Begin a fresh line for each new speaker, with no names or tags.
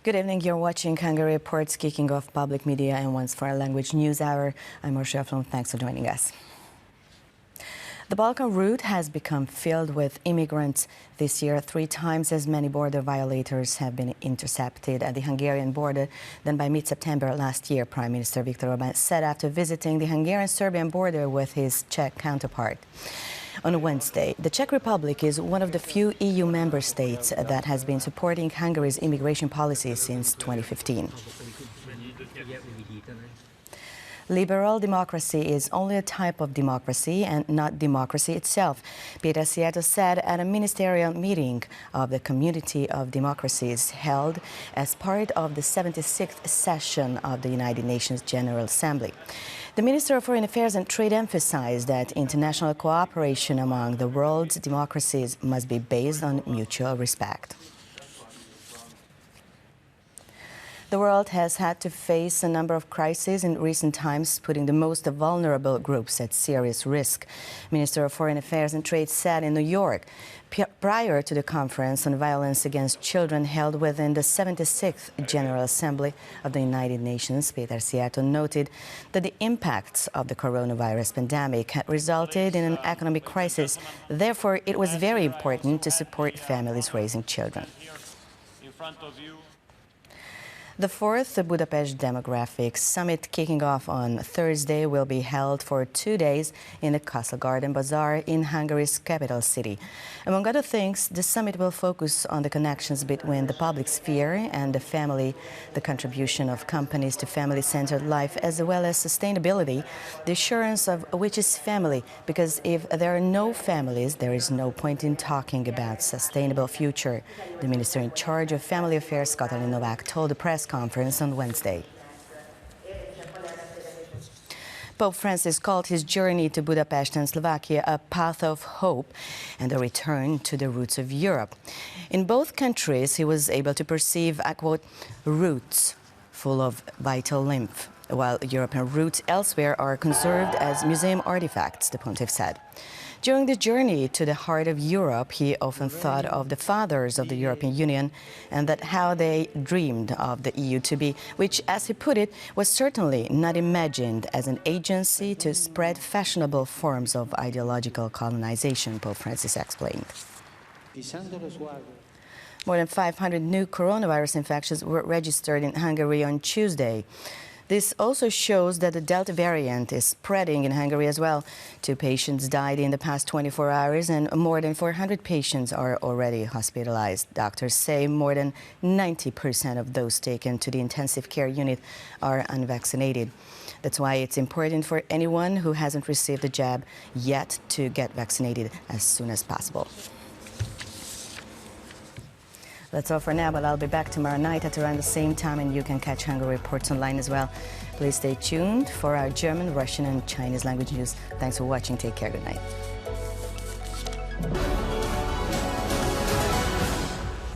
Good evening. You're watching Hungary Reports, kicking off public media and once for our language news hour. I'm Marsha Flom. Thanks for joining us. The Balkan route has become filled with immigrants. This year, 3 times as many border violators have been intercepted at the Hungarian border than by mid-September last year, Prime Minister Viktor Orbán said after visiting the Hungarian-Serbian border with his Czech counterpart. On Wednesday, the Czech Republic is one of the few EU member states that has been supporting Hungary's immigration policy since 2015. Liberal democracy is only a type of democracy and not democracy itself, Péter Szijjártó said at a ministerial meeting of the Community of Democracies held as part of the 76th session of the United Nations General Assembly. The Minister of Foreign Affairs and Trade emphasized that international cooperation among the world's democracies must be based on mutual respect. The world has had to face a number of crises in recent times, putting the most vulnerable groups at serious risk, Minister of Foreign Affairs and Trade said in New York. Prior to the conference on violence against children held within the 76th General Assembly of the United Nations, Péter Szijjártó noted that the impacts of the coronavirus pandemic had resulted in an economic crisis. Therefore, it was very important to support families raising children. The 4th Budapest Demographic Summit, kicking off on Thursday, will be held for 2 days in the Castle Garden Bazaar in Hungary's capital city. Among other things, the summit will focus on the connections between the public sphere and the family, the contribution of companies to family-centered life, as well as sustainability, the assurance of which is family, because if there are no families, there is no point in talking about sustainable future. The minister in charge of family affairs, Katalin Novák, told the press conference on Wednesday. Pope Francis called his journey to Budapest and Slovakia a path of hope and a return to the roots of Europe. In both countries, he was able to perceive, I quote, roots full of vital lymph, while European roots elsewhere are conserved as museum artifacts, the pontiff said. During the journey to the heart of Europe, he often thought of the fathers of the European Union and that how they dreamed of the EU to be, which, as he put it, was certainly not imagined as an agency to spread fashionable forms of ideological colonization, Pope Francis explained. More than 500 new coronavirus infections were registered in Hungary on Tuesday. This also shows that the Delta variant is spreading in Hungary as well. 2 patients died in the past 24 hours and more than 400 patients are already hospitalized. Doctors say more than 90% of those taken to the intensive care unit are unvaccinated. That's why it's important for anyone who hasn't received the jab yet to get vaccinated as soon as possible. That's all for now, but I'll be back tomorrow night at around the same time, and you can catch Hungary Reports online as well. Please stay tuned for our German, Russian, and Chinese language news. Thanks for watching. Take care. Good night.